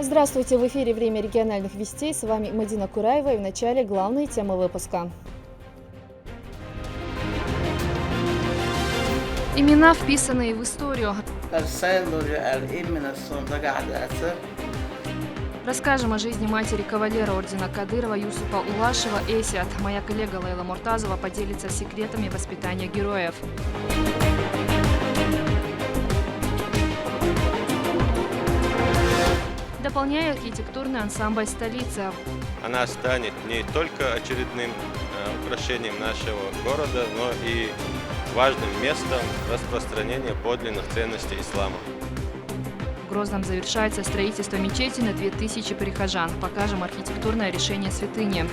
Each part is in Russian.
Здравствуйте, в эфире «Время региональных вестей». С вами Мадина Кураева и в начале главные темы выпуска. Имена, вписанные в историю. Расскажем о жизни матери кавалера ордена Кадырова Юсупа Улашева Эсиат. Моя коллега Лейла Муртазова поделится секретами воспитания героев. Дополняя архитектурный ансамбль столицы. Она станет не только очередным украшением нашего города, но и важным местом распространения подлинных ценностей ислама. В Грозном завершается строительство мечети на 2000 прихожан. Покажем архитектурное решение святыни.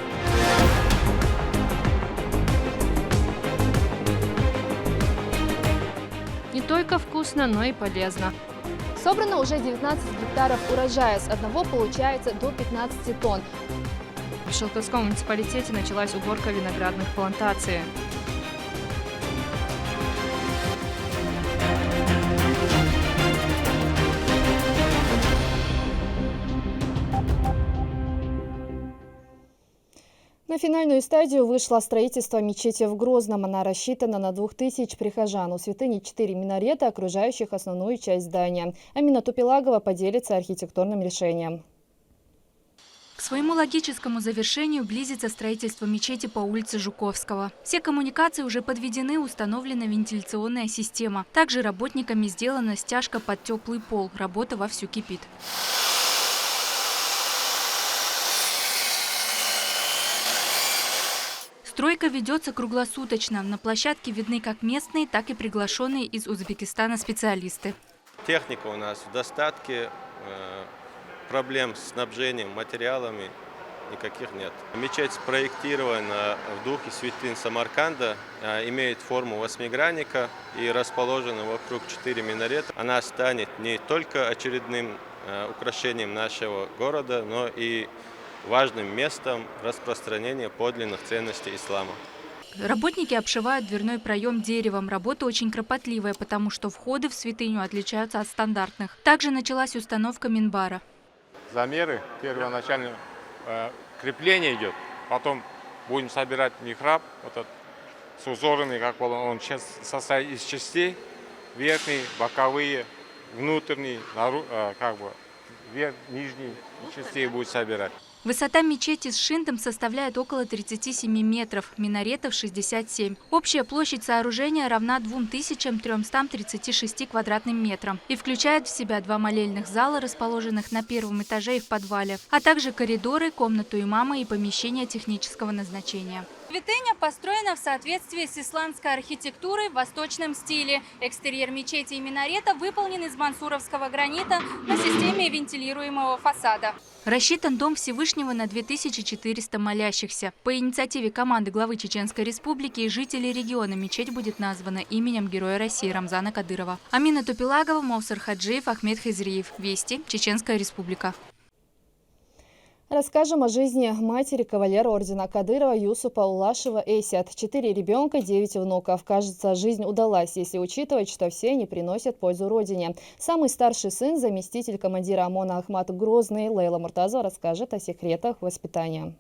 Не только вкусно, но и полезно. Собрано уже 19 гектаров урожая. С одного получается до 15 тонн. В Шелковском муниципалитете началась уборка виноградных плантаций. На финальную стадию вышло строительство мечети в Грозном. Она рассчитана на 2000 прихожан. У святыни 4 минарета, окружающих основную часть здания. Амина Тупилагова поделится архитектурным решением. К своему логическому завершению близится строительство мечети по улице Жуковского. Все коммуникации уже подведены, установлена вентиляционная система. Также работниками сделана стяжка под теплый пол. Работа вовсю кипит. Стройка ведется круглосуточно. На площадке видны как местные, так и приглашенные из Узбекистана специалисты. Техника у нас в достатке, проблем с снабжением материалами никаких нет. Мечеть спроектирована в духе святынь Самарканда, имеет форму восьмигранника и расположена вокруг 4 минарета. Она станет не только очередным украшением нашего города, но и важным местом распространения подлинных ценностей ислама. Работники обшивают дверной проем деревом. Работа очень кропотливая, потому что входы в святыню отличаются от стандартных. Также началась установка минбара. Замеры, первоначально крепление идет, потом будем собирать михраб, с узорами, как он сейчас состоит из частей, верхние, боковые, внутренние, нижние частей будет собирать. Высота мечети с шинтом составляет около 37 метров, минаретов 67. Общая площадь сооружения равна 2336 квадратным метрам и включает в себя 2 молельных зала, расположенных на первом этаже и в подвале, а также коридоры, комнату имама и помещения технического назначения. Святыня построена в соответствии с исламской архитектурой в восточном стиле. Экстерьер мечети и минарета выполнен из мансуровского гранита на системе вентилируемого фасада. Рассчитан дом Всевышнего на 2400 молящихся. По инициативе команды главы Чеченской Республики и жителей региона мечеть будет названа именем Героя России Рамзана Кадырова. Амина Тупилагова, Мовсар Хаджиев, Ахмед Хизриев. Вести. Чеченская Республика. Расскажем о жизни матери кавалера ордена Кадырова Юсупа Улашева Эсиат. 4 ребенка, 9 внуков. Кажется, жизнь удалась, если учитывать, что все они приносят пользу родине. Самый старший сын, заместитель командира ОМОНа Ахмат Грозный, Лейла Муртазова расскажет о секретах воспитания.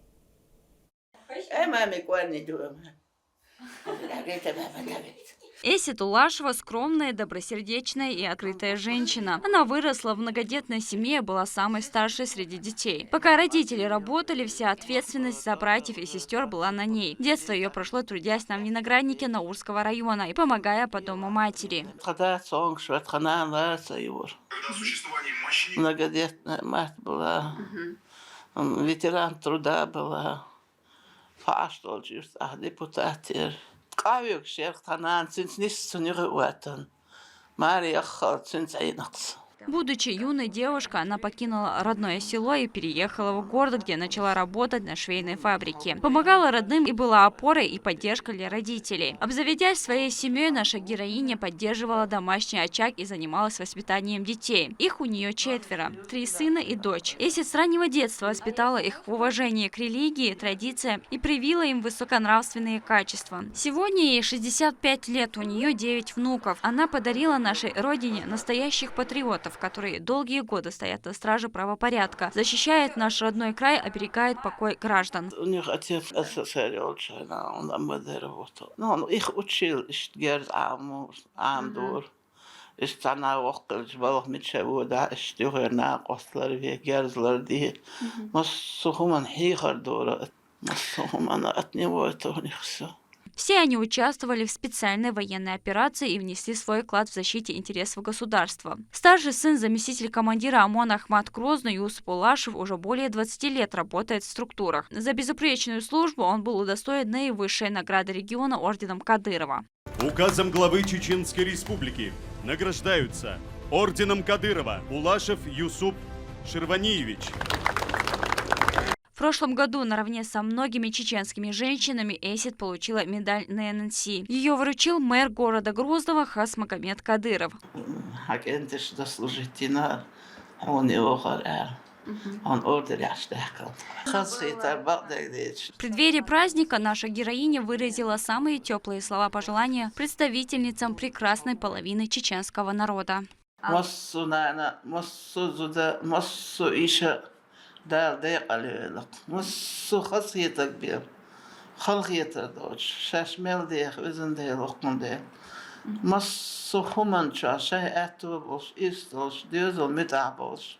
Эсиат Улашева – скромная, добросердечная и открытая женщина. Она выросла в многодетной семье, была самой старшей среди детей. Пока родители работали, вся ответственность за братьев и сестер была на ней. Детство ее прошло, трудясь на винограднике Наурского района и помогая по дому матери. Многодетная мать была, ветеран труда была, депутат. Будучи юной девушкой, она покинула родное село и переехала в город, где начала работать на швейной фабрике. Помогала родным и была опорой и поддержкой для родителей. Обзаведясь своей семьей, наша героиня поддерживала домашний очаг и занималась воспитанием детей. Их у нее 4, 3 сына и дочь. Эсиат с раннего детства воспитала их в уважении к религии, традициям и привила им высоконравственные качества. Сегодня ей 65 лет, у нее 9 внуков. Она подарила нашей родине настоящих патриотов, экспертов, которые долгие годы стоят на страже правопорядка, защищает наш родной край, оберегает покой граждан. У них отец СССР, он амбаде работал. Но он их учил, герз амдур. İstana okul, balık mitçevu da iştihörna qostlar ve gerzler diye. Massuhuman hihar doğru. Massuhuman atni voytohni xsa. Все они участвовали в специальной военной операции и внесли свой вклад в защите интересов государства. Старший сын, заместитель командира ОМОН Ахмат Грозный Юсуп Улашев уже более 20 лет работает в структурах. За безупречную службу он был удостоен наивысшей награды региона орденом Кадырова. Указом главы Чеченской Республики награждаются орденом Кадырова Улашев Юсуп Ширваниевич. В прошлом году наравне со многими чеченскими женщинами Эсет получила медаль ННС. Ее вручил мэр города Грозного Хасмагомед Кадыров. Агентиш дослужитина, он его хорял. Он ордер яштекал. В преддверии праздника наша героиня выразила самые теплые слова пожелания представительницам прекрасной половины чеченского народа. دال ديق عليك مصو خاصيتك بيه خلقيتك دوش شاش ميل ديق وزن ديق وقم ديق مصو خمان شا شاي اتو بوش إستوش ديوزو متعبوش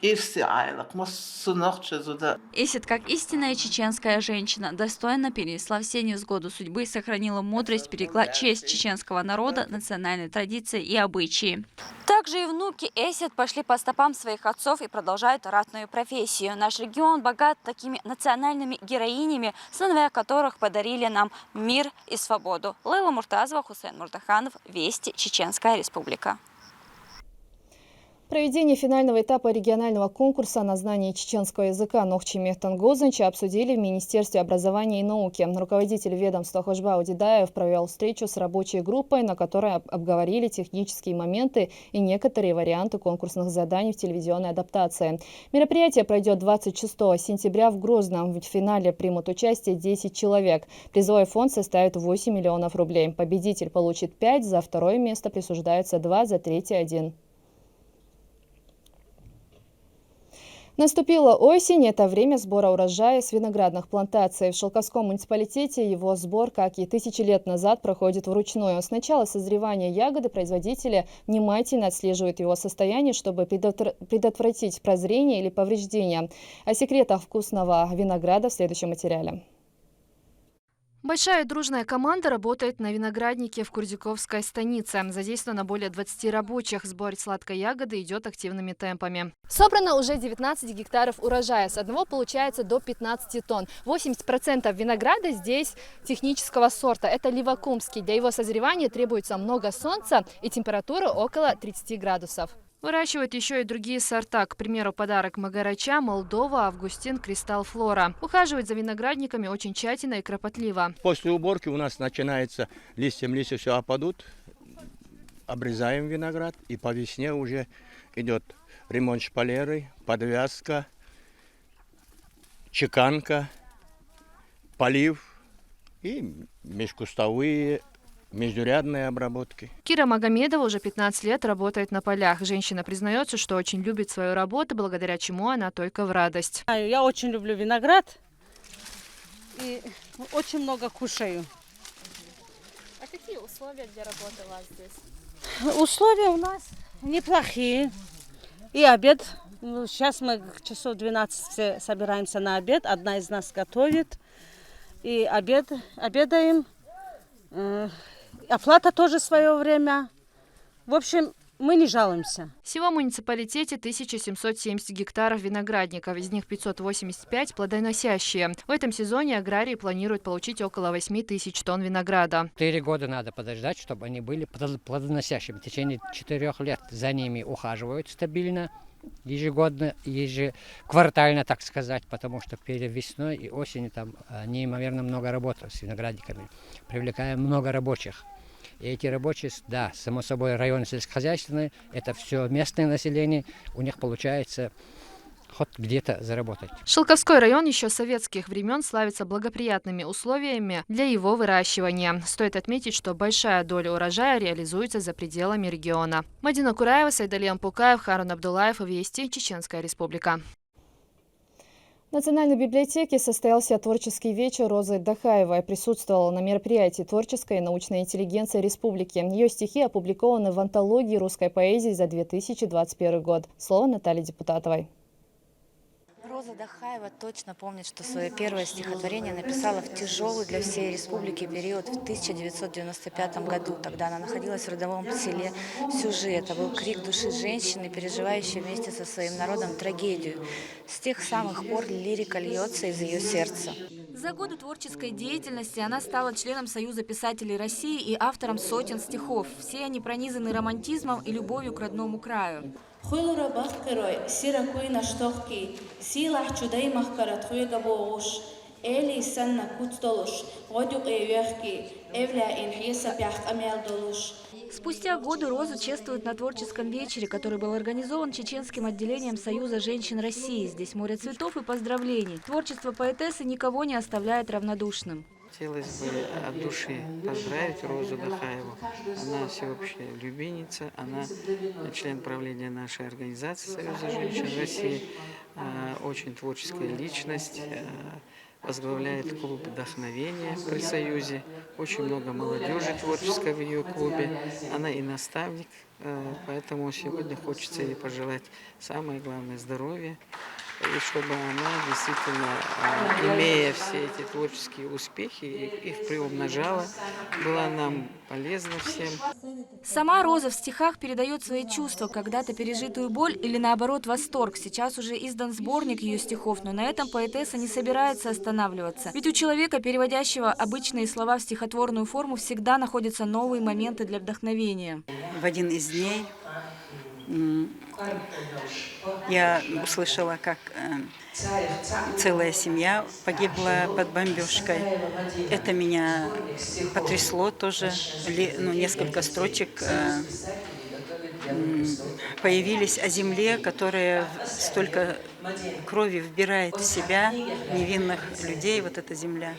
إفسي عائلك مصو نقش زودا. Эсет, как истинная чеченская женщина, достойно перенесла все невзгоды судьбы, сохранила мудрость, берегла честь чеченского народа, национальные традиции и обычаи. Также и внуки Эсет пошли по стопам своих отцов и продолжают ратную профессию. Наш регион богат такими национальными героинями, сыновья которых подарили нам мир и свободу. Лейла Муртазова, Хусейн Муртаханов, Вести, Чеченская Республика. Проведение финального этапа регионального конкурса на знание чеченского языка Нохчими Тангозанча обсудили в Министерстве образования и науки. Руководитель ведомства Хожба Удидаев провел встречу с рабочей группой, на которой обговорили технические моменты и некоторые варианты конкурсных заданий в телевизионной адаптации. Мероприятие пройдет 26 сентября в Грозном. В финале примут участие 10 человек. Призовой фонд составит 8 миллионов рублей. Победитель получит 5, за второе место присуждаются 2, за третье 1. Наступила осень, это время сбора урожая с виноградных плантаций. В Шелковском муниципалитете его сбор, как и тысячи лет назад, проходит вручную. С начала созревания ягоды производители внимательно отслеживают его состояние, чтобы предотвратить прозрение или повреждения. О секретах вкусного винограда в следующем материале. Большая дружная команда работает на винограднике в Курдюковской станице. Задействовано более 20 рабочих. Сбор сладкой ягоды идет активными темпами. Собрано уже 19 гектаров урожая. С одного получается до 15 тонн. 80% винограда здесь технического сорта. Это ливакумский. Для его созревания требуется много солнца и температура около 30 градусов. Выращивают еще и другие сорта, к примеру, подарок Магарача, Молдова, Августин, Кристалл Флора. Ухаживать за виноградниками очень тщательно и кропотливо. После уборки у нас начинается листья все опадут, обрезаем виноград, и по весне уже идет ремонт шпалеры, подвязка, чеканка, полив и межкустовые, междурядные обработки. Кира Магомедова уже 15 лет работает на полях. Женщина признается, что очень любит свою работу, благодаря чему она только в радость. Я очень люблю виноград и очень много кушаю. А какие условия для работы у вас здесь? Условия у нас неплохие. И обед. Сейчас мы часов 12 все собираемся на обед. Одна из нас готовит. И обедаем. Оплата тоже в свое время. В общем, мы не жалуемся. Всего в муниципалитете 1770 гектаров виноградников, из них 585 плодоносящие. В этом сезоне аграрии планируют получить около 8 тысяч тонн винограда. 4 года надо подождать, чтобы они были плодоносящими. В течение 4 лет за ними ухаживают стабильно, ежегодно, ежеквартально, так сказать, потому что перед весной и осенью там неимоверно много работы с виноградниками. Привлекаем много рабочих. И эти рабочие, да, само собой, район сельскохозяйственный, это все местное население, у них получается хоть где-то заработать. Шелковской район еще с советских времен славится благоприятными условиями для его выращивания. Стоит отметить, что большая доля урожая реализуется за пределами региона. Мадина Кураева, Сайдалиан Пукаев, Харун Абдулаев, Вести, Чеченская Республика. В Национальной библиотеке состоялся творческий вечер Розы Дахаевой. Присутствовала на мероприятии творческая и научная интеллигенция республики. Ее стихи опубликованы в антологии русской поэзии за 2021 год. Слово Наталье Депутатовой. Роза Дахаева точно помнит, что свое первое стихотворение написала в тяжелый для всей республики период в 1995 году. Тогда она находилась в родовом селе Сюжи. Это был крик души женщины, переживающей вместе со своим народом трагедию. С тех самых пор лирика льется из ее сердца. За годы творческой деятельности она стала членом Союза писателей России и автором сотен стихов. Все они пронизаны романтизмом и любовью к родному краю. Спустя годы Розу чествуют на творческом вечере, который был организован чеченским отделением Союза женщин России. Здесь море цветов и поздравлений. Творчество поэтессы никого не оставляет равнодушным. Хотелось бы от души поздравить Розу Дахаеву. Она всеобщая любимица, она член правления нашей организации Союза женщин России, очень творческая личность, возглавляет клуб вдохновения при Союзе. Очень много молодежи творческой в ее клубе. Она и наставник, поэтому сегодня хочется ей пожелать самое главное здоровья. И чтобы она действительно, имея все эти творческие успехи, их приумножала, была нам полезна всем. Сама Роза в стихах передает свои чувства, когда-то пережитую боль или наоборот восторг. Сейчас уже издан сборник ее стихов, но на этом поэтесса не собирается останавливаться. Ведь у человека, переводящего обычные слова в стихотворную форму, всегда находятся новые моменты для вдохновения. В один из дней я услышала, как целая семья погибла под бомбежкой. Это меня потрясло тоже. Несколько строчек появились о земле, которая столько крови вбирает в себя невинных людей, вот эта земля.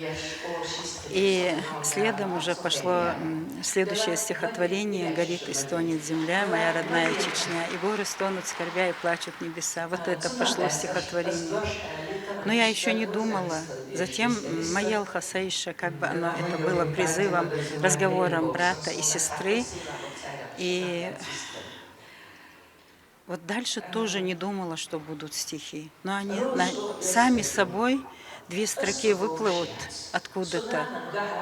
И следом уже пошло следующее стихотворение: «Горит и стонет земля, моя родная Чечня, и горы стонут, скорбя и плачут небеса». Вот это пошло стихотворение. Но я еще не думала. Затем Маел Хасаиша, как бы это было призывом, разговором брата и сестры. И вот дальше тоже не думала, что будут стихи. Но они сами собой, две строки выплывут откуда-то,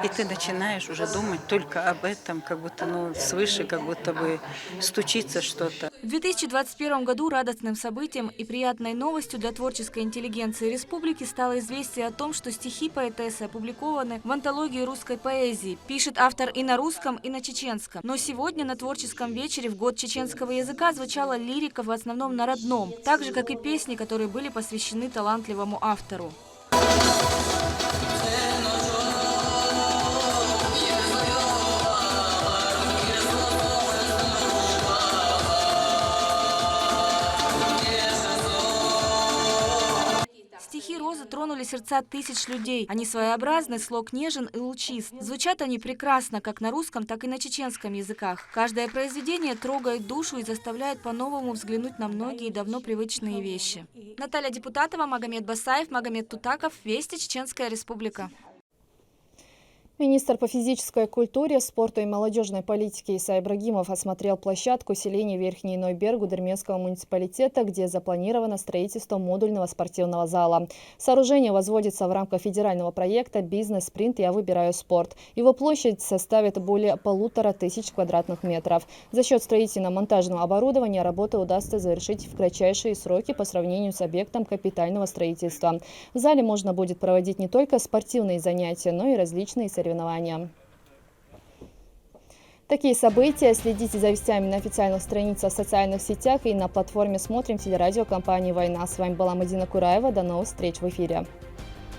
и ты начинаешь уже думать только об этом, как будто свыше, как будто бы стучится что-то. В 2021 году радостным событием и приятной новостью для творческой интеллигенции республики стало известие о том, что стихи поэтессы опубликованы в антологии русской поэзии. Пишет автор и на русском, и на чеченском. Но сегодня на творческом вечере в год чеченского языка звучала лирика в основном на родном, так же, как и песни, которые были посвящены талантливому автору. Стихи Розы тронули сердца тысяч людей. Они своеобразны, слог нежен и лучист. Звучат они прекрасно как на русском, так и на чеченском языках. Каждое произведение трогает душу и заставляет по-новому взглянуть на многие давно привычные вещи. Наталья Депутатова, Магомед Басаев, Магомед Тутаков, Вести, Чеченская Республика. Министр по физической культуре, спорту и молодежной политике Иса Ибрагимов осмотрел площадку селения Верхний Нойберг Гудермесского муниципалитета, где запланировано строительство модульного спортивного зала. Сооружение возводится в рамках федерального проекта «Бизнес-спринт. Я выбираю спорт». Его площадь составит более 1500 квадратных метров. За счет строительно-монтажного оборудования работы удастся завершить в кратчайшие сроки по сравнению с объектом капитального строительства. В зале можно будет проводить не только спортивные занятия, но и различные соревнования. Такие события следите за вестями на официальных страницах в социальных сетях и на платформе «Смотрим» телерадиокомпании «Война». С вами была Мадина Кураева. До новых встреч в эфире.